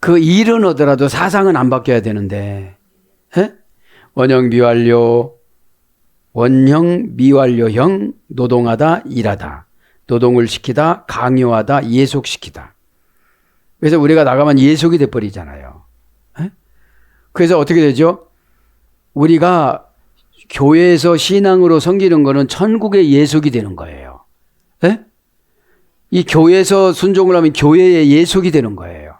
[SPEAKER 2] 그 일은 오더라도 사상은 안 바뀌어야 되는데. 네? 원형 미완료형, 노동하다, 일하다. 노동을 시키다, 강요하다, 예속시키다. 그래서 우리가 나가면 예속이 돼버리잖아요. 에? 그래서 어떻게 되죠? 우리가 교회에서 신앙으로 섬기는 거는 천국의 예속이 되는 거예요. 에? 이 교회에서 순종을 하면 교회의 예속이 되는 거예요.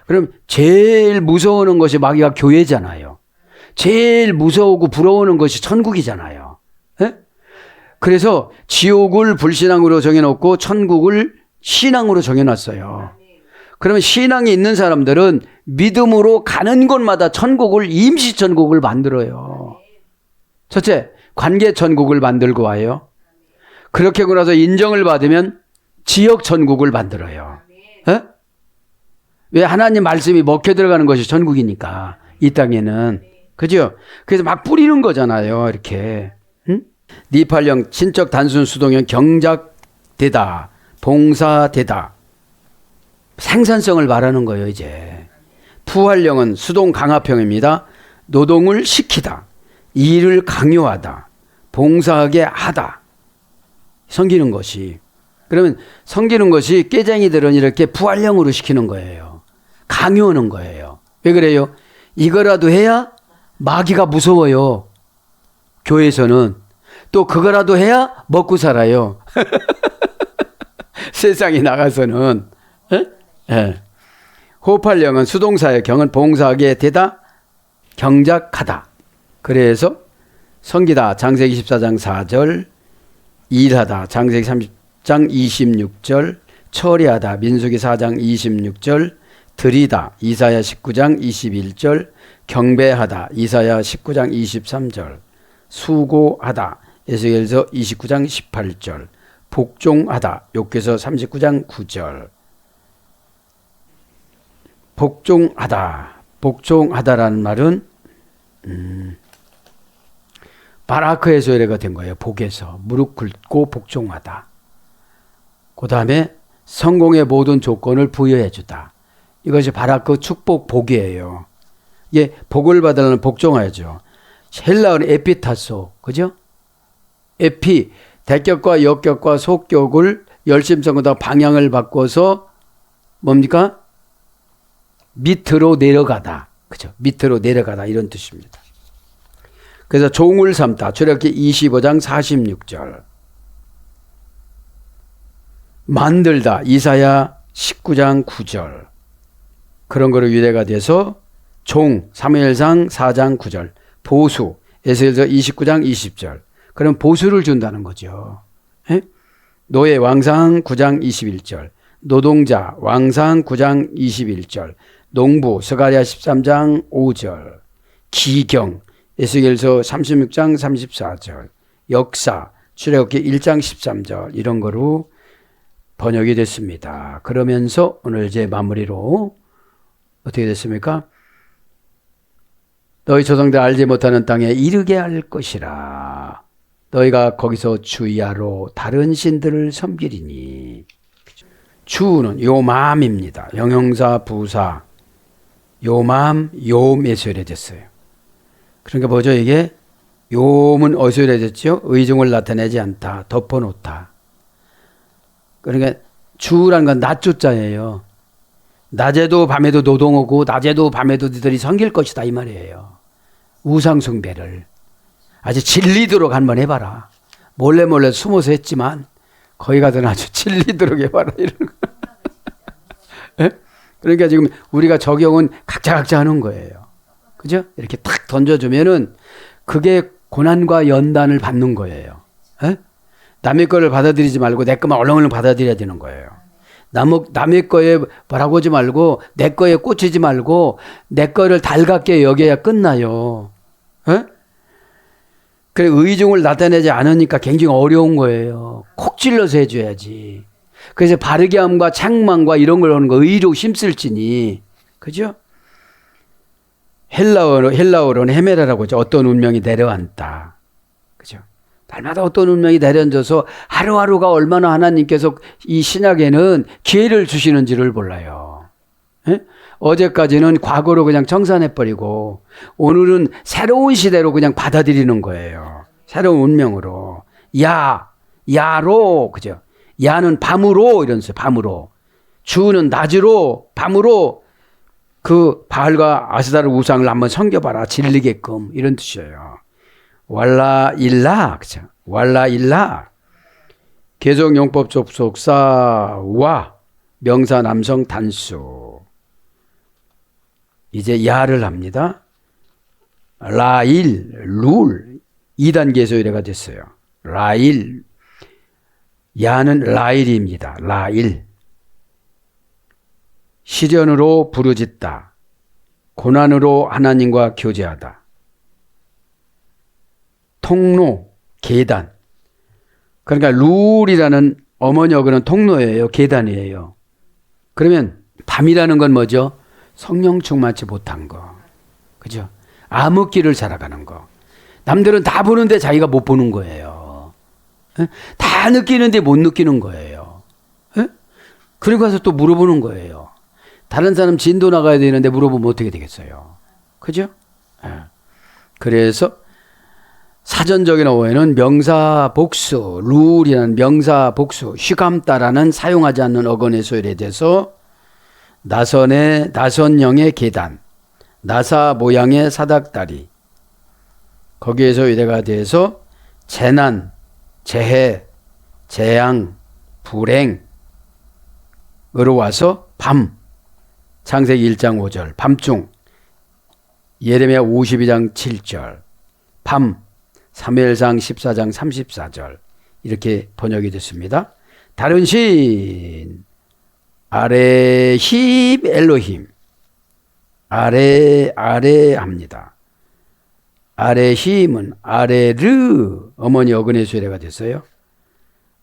[SPEAKER 2] 그럼 제일 무서워하는 것이 마귀가 교회잖아요. 제일 무서우고 부러워하는 것이 천국이잖아요. 에? 그래서 지옥을 불신앙으로 정해놓고 천국을 신앙으로 정해놨어요. 그러면 신앙이 있는 사람들은 믿음으로 가는 곳마다 천국을 임시천국을 만들어요. 첫째, 관계천국을 만들고 와요. 그렇게 하고 나서 인정을 받으면 지역천국을 만들어요. 에? 왜? 하나님 말씀이 먹혀 들어가는 것이 천국이니까 이 땅에는. 그죠? 그래서 막 뿌리는 거잖아요. 이렇게. 응? 니팔령 친적 단순 수동형 경작되다, 봉사되다. 생산성을 말하는 거예요, 이제. 푸활령은 수동 강압형입니다. 노동을 시키다, 일을 강요하다, 봉사하게 하다. 섬기는 것이. 그러면 섬기는 것이 깨쟁이들은 이렇게 푸활령으로 시키는 거예요. 강요하는 거예요. 왜 그래요? 이거라도 해야 마귀가 무서워요. 교회에서는. 또 그거라도 해야 먹고 살아요. 세상에 나가서는. 예. 호팔령은 수동사의 경은 봉사하게 되다, 경작하다. 그래서 섬기다 창세기 24장 4절, 일하다 창세기 30장 26절, 처리하다 민수기 4장 26절, 드리다 이사야 19장 21절, 경배하다 이사야 19장 23절, 수고하다 에스겔서 29장 18절, 복종하다 욥기서 39장 9절. 복종하다라는 말은 바라크에서 예래가 된 거예요. 복에서 무릎 꿇고 복종하다. 그 다음에 성공의 모든 조건을 부여해 주다. 이것이 바라크 축복 복이에요. 이게 복을 받으려면 복종하죠. 헬라어는 에피타소, 그죠? 에피, 대격과 역격과 속격을 열심성보다 방향을 바꿔서 뭡니까? 밑으로 내려가다. 그죠? 밑으로 내려가다. 이런 뜻입니다. 그래서 종을 삼다. 출애굽기 25장 46절. 만들다. 이사야 19장 9절. 그런 거로 유래가 돼서 종, 사무엘상 4장 9절. 보수, 에스겔서 29장 20절. 그럼 보수를 준다는 거죠. 에? 노예, 왕상 9장 21절. 노동자, 왕상 9장 21절. 농부 스가랴 13장 5절, 기경 에스겔서 36장 34절, 역사 출애굽기 1장 13절 이런 거로 번역이 됐습니다. 그러면서 오늘 제 마무리로 어떻게 됐습니까? 너희 조상들 알지 못하는 땅에 이르게 할 것이라. 너희가 거기서 주야로 다른 신들을 섬기리니. 주는 요맘입니다. 형용사 부사 요맘 요음에서 이래졌어요. 그러니까 뭐죠 이게? 요음은 어디서 이래졌죠? 의중을 나타내지 않다. 덮어놓다. 그러니까 주라는 건 낮조자예요. 낮에도 밤에도 노동하고 낮에도 밤에도 너희들이 섬길 것이다 이 말이에요. 우상숭배를 아주 질리도록 한번 해봐라. 몰래 숨어서 했지만 거기 가서는 아주 질리도록 해봐라 이런 거. 네? 그러니까 지금 우리가 적용은 각자 하는 거예요. 그죠? 이렇게 탁 던져주면은 그게 고난과 연단을 받는 거예요. 네? 남의 거를 받아들이지 말고 내 것만 얼렁얼렁 받아들여야 되는 거예요. 남의 거에 뭐라고 하지 말고 내 거에 꽂히지 말고 내 거를 달갑게 여겨야 끝나요. 에? 그래 의중을 나타내지 않으니까 굉장히 어려운 거예요. 콕 찔러서 해줘야지. 그래서 바르게 함과 책망과 이런 걸 하는 거 의로 힘쓸지니. 그죠? 헬라어로는 헤메라라고 하죠. 어떤 운명이 내려앉다. 그죠? 날마다 어떤 운명이 내려앉아서 하루하루가 얼마나 하나님께서 이 신약에는 기회를 주시는지를 몰라요. 에? 어제까지는 과거로 그냥 청산해버리고 오늘은 새로운 시대로 그냥 받아들이는 거예요. 새로운 운명으로. 야로, 그죠? 야는 밤으로 이런 써 밤으로. 주는 낮으로, 밤으로 그 바알과 아스다르 우상을 한번 섬겨봐라. 질리게끔. 이런 뜻이에요. 왈라 일라, 그죠? 왈라 일라. 개정용법 접속사와 명사 남성 단수. 이제 야를 합니다. 라일, 룰. 2단계에서 이래가 됐어요. 라일. 야는 라일입니다. 라일. 시련으로 부르짖다. 고난으로 하나님과 교제하다. 통로, 계단. 그러니까 룰이라는 어머니어그는 통로예요. 계단이에요. 그러면 밤이라는 건 뭐죠? 성령 충만치 못한 거. 그죠? 암흑기를 살아가는 거. 남들은 다 보는데 자기가 못 보는 거예요. 에? 다 느끼는데 못 느끼는 거예요. 에? 그리고 가서 또 물어보는 거예요. 다른 사람 진도 나가야 되는데 물어보면 어떻게 되겠어요? 그죠? 에. 그래서 사전적인 어휘는 명사 복수, 룰이라는 명사 복수, 쉬감따라는 사용하지 않는 어근의 소열에 대해서 나선형의 계단, 나사 모양의 사닥다리, 거기에서 이래가 돼서 재난, 재해, 재앙, 불행으로 와서 밤, 창세기 1장 5절, 밤중, 예레미야 52장 7절, 밤, 사무엘상 14장 34절 이렇게 번역이 됐습니다. 다른 신 아레힙 엘로힘 아레 합니다. 아레힘은 아레르 어머니 어근의 수레가 됐어요.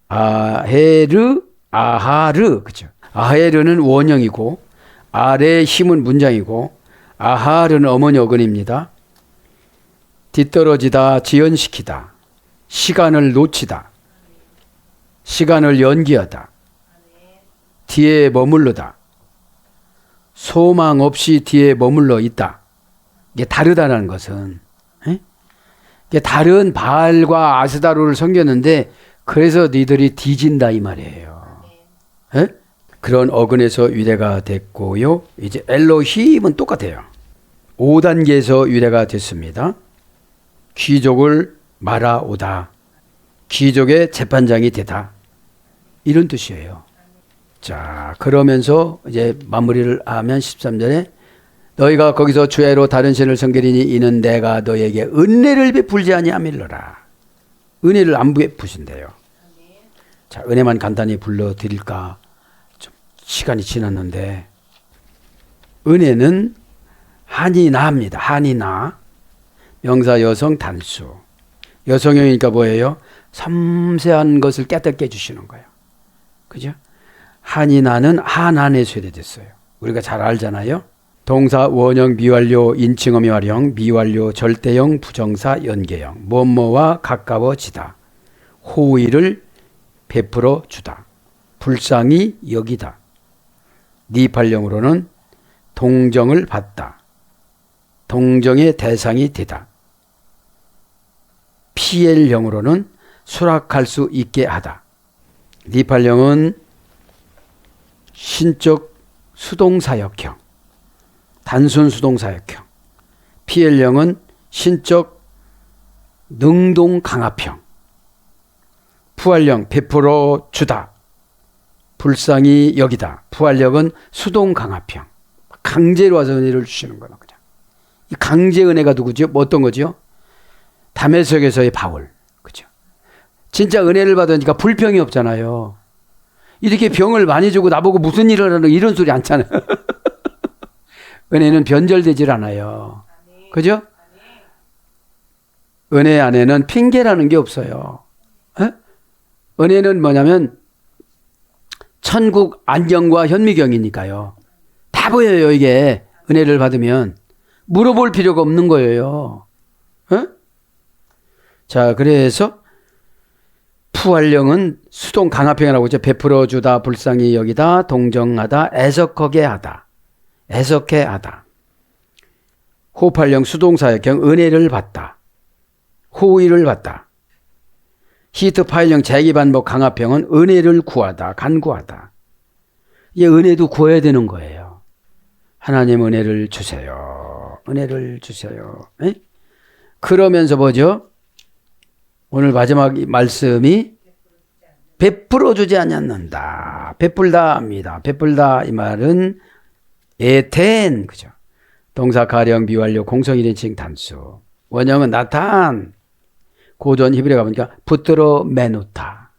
[SPEAKER 2] 아헤르 아하르 그죠? 아헤르는 원형이고 아레힘은 문장이고 아하르는 어머니 어근입니다. 뒤떨어지다, 지연시키다, 시간을 놓치다, 시간을 연기하다, 뒤에 머물르다, 소망 없이 뒤에 머물러 있다. 이게 다르다는 것은 이게 다른 바알과 아스다로를 섬겼는데 그래서 니들이 뒤진다 이 말이에요. 에? 그런 어근에서 유래가 됐고요. 이제 엘로힘은 똑같아요. 5단계에서 유래가 됐습니다. 귀족을 말아오다. 귀족의 재판장이 되다. 이런 뜻이에요. 자, 그러면서 이제 마무리를 하면 13절에 너희가 거기서 주야로 다른 신을 섬기리니 이는 내가 너에게 은혜를 베풀지 아니함일러라. 은혜를 안 베푸신대요. 자, 은혜만 간단히 불러드릴까? 좀 시간이 지났는데 은혜는 한이 나입니다. 한이 나. 명사 여성 단수. 여성형이니까 뭐예요? 섬세한 것을 깨닫게 해주시는 거예요. 그죠? 한이 나는 한 안에 쇠대됐어요. 우리가 잘 알잖아요. 동사 원형 미완료 인칭어미 활용 미완료 절대형 부정사 연계형 뭐뭐와 가까워지다. 호의를 베풀어 주다. 불쌍히 여기다. 니팔령으로는 동정을 받다. 동정의 대상이 되다. 피엘령으로는 수락할 수 있게 하다. 니팔령은 신적 수동사역형, 단순 수동사역형. 피엘령은 신적 능동 강압형. 푸활령 베풀어 주다. 불쌍히 여기다. 푸활력은 수동 강압형. 강제로 와서 은혜를 주시는 거는 그냥. 이 강제 은혜가 누구죠? 뭐 어떤 거죠? 다메섹에서의 바울. 그죠? 진짜 은혜를 받으니까 불평이 없잖아요. 이렇게 병을 많이 주고 나보고 무슨 일을 하는 이런 소리 않잖아요. 은혜는 변절되질 않아요. 그죠? 은혜 안에는 핑계라는 게 없어요. 에? 은혜는 뭐냐면 천국 안경과 현미경이니까요. 다 보여요, 이게. 은혜를 받으면. 물어볼 필요가 없는 거예요. 에? 자, 그래서 푸활령은 수동 강압형이라고 하죠. 베풀어 주다, 불쌍히 여기다, 동정하다, 애석하게 하다. 애석해 하다. 호흡활령 수동사역형 은혜를 받다. 호의를 받다. 히트파일령 재기반복 강압형은 은혜를 구하다, 간구하다. 이게 은혜도 구해야 되는 거예요. 하나님 은혜를 주세요. 은혜를 주세요. 에? 그러면서 뭐죠? 오늘 마지막 말씀이 베풀어 주지 않는다. 베풀다 합니다. 베풀다 이 말은 에텐 그죠? 동사 가령 미완료 공성 1인칭 단수. 원형은 나탄. 고전 히브리어 가보니까 붙들어 매놓다.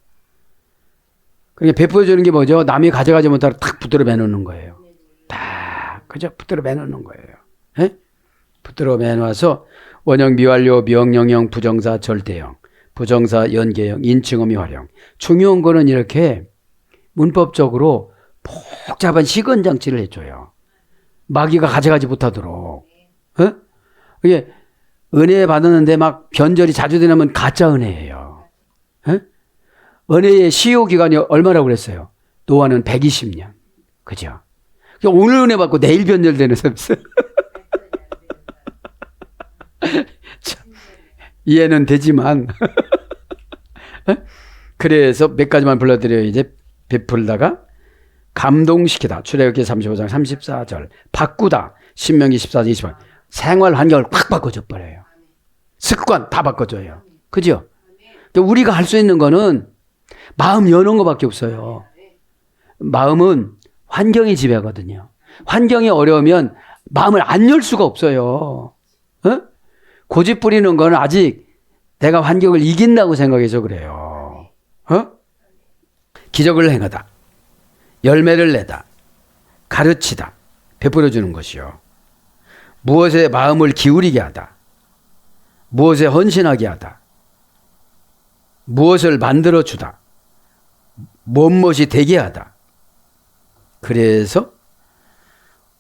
[SPEAKER 2] 그러니까 베풀어 주는 게 뭐죠? 남이 가져가지 못하고 탁 붙들어 매놓는 거예요. 딱 그죠? 붙들어 매놓는 거예요. 에? 붙들어 매놔서 원형 미완료 명령형 부정사 절대형. 부정사 연계형, 인칭어미 활용. 중요한 거는 이렇게 문법적으로 복잡한 시건장치를 해줘요. 마귀가 가져가지 못하도록. 어? 이게 은혜 받았는데 막 변절이 자주 되면 가짜 은혜예요. 어? 은혜의 시효 기간이 얼마라고 그랬어요? 노아는 120년. 그죠? 오늘 은혜 받고 내일 변절되는 사람 있어요. 이해는 되지만 그래서 몇 가지만 불러드려요. 이제 베풀다가 감동시키다. 출애굽기 35장 34절. 바꾸다. 신명기 14장 20절. 생활 환경을 확 바꿔줘 버려요. 습관 다 바꿔줘요. 그죠? 우리가 할 수 있는 거는 마음 여는 것밖에 없어요. 마음은 환경이 지배하거든요. 환경이 어려우면 마음을 안 열 수가 없어요. 어? 고집 부리는 건 아직 내가 환경을 이긴다고 생각해서 그래요. 어? 기적을 행하다. 열매를 내다. 가르치다. 베풀어 주는 것이요. 무엇에 마음을 기울이게 하다. 무엇에 헌신하게 하다. 무엇을 만들어 주다. 무엇이 되게 하다. 그래서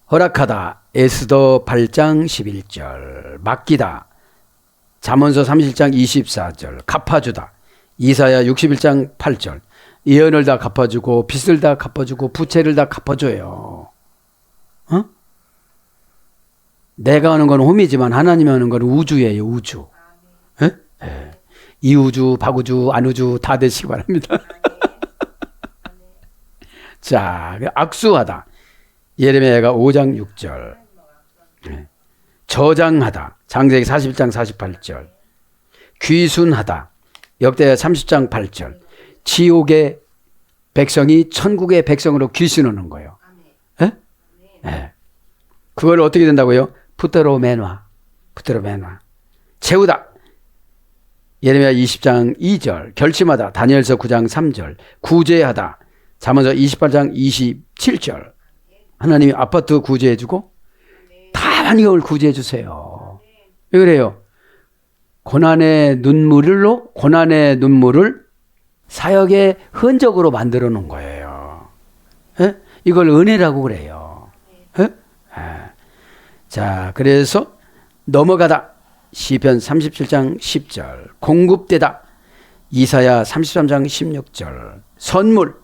[SPEAKER 2] 허락하다. 에스더 8장 11절. 맡기다. 잠언서 37장 24절. 갚아주다. 이사야 61장 8절. 예언을 다 갚아주고 빚을 다 갚아주고 부채를 다 갚아줘요. 어? 내가 하는 건 홈이지만 하나님이 하는 건 우주예요. 우주. 에? 에. 이우주, 박우주, 안우주 다 되시기 바랍니다. 자, 악수하다. 예레미야가 5장 6절. 저장하다. 창세기 41장 48절. 귀순하다. 역대하 30장 8절. 지옥의 백성이 천국의 백성으로 귀순하는 거예요. 에? 에. 그걸 어떻게 된다고요? 붙들어 매놔. 붙들어 매놔. 채우다. 예레미야 20장 2절. 결심하다. 다니엘서 9장 3절. 구제하다. 잠언서 28장 27절. 하나님이 아파트 구제해주고 영을 구제해 주세요. 왜 그래요? 고난의 눈물을 사역의 흔적으로 만들어 놓은 거예요. 예? 이걸 은혜라고 그래요. 예? 예. 자, 그래서 넘어가다 시편 37장 10절, 공급되다 이사야 33장 16절, 선물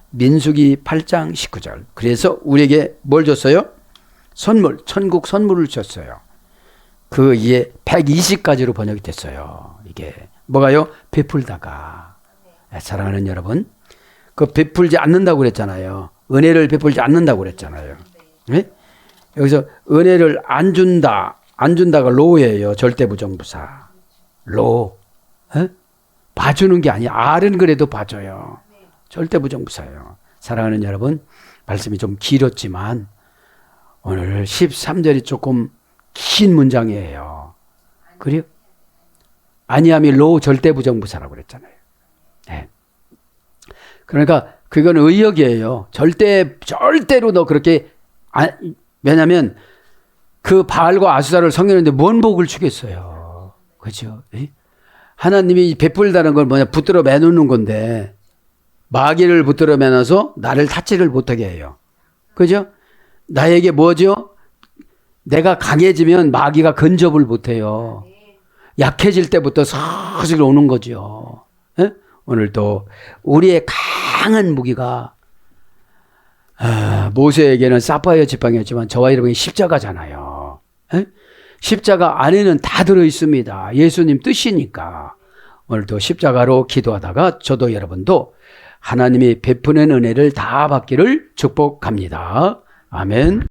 [SPEAKER 2] 민수기 8장 19절. 그래서 우리에게 뭘 줬어요? 선물, 천국 선물을 줬어요. 그 이에 120가지로 번역이 됐어요. 이게 뭐가요? 베풀다가. 사랑하는 여러분, 그 베풀지 않는다고 그랬잖아요. 은혜를 베풀지 않는다고 그랬잖아요. 네? 여기서 은혜를 안 준다가 로예요. 절대부정부사. 로. 에? 봐주는 게 아니야. 알은 그래도 봐줘요. 절대부정부사예요. 사랑하는 여러분, 말씀이 좀 길었지만 오늘 13절이 조금 긴 문장이에요. 그래요? 아니함이 로 절대부정부사라고 그랬잖아요. 네. 그러니까 그건 의역이에요. 절대로 너 그렇게 왜냐하면 그 바알과 아수사를 섬기는데 뭔 복을 주겠어요. 그렇죠? 네? 하나님이 베풀다는 걸 뭐냐, 붙들어 매놓는 건데 마귀를 붙들어 매놔서 나를 타치를 못하게 해요. 그죠? 나에게 뭐죠? 내가 강해지면 마귀가 근접을 못해요. 약해질 때부터 슬슬 오는 거죠. 예? 오늘도 우리의 강한 무기가 모세에게는 사파이어 지팡이였지만 저와 여러분이 십자가잖아요. 예? 십자가 안에는 다 들어있습니다. 예수님 뜻이니까. 오늘도 십자가로 기도하다가 저도 여러분도 하나님이 베푸는 은혜를 다 받기를 축복합니다. 아멘.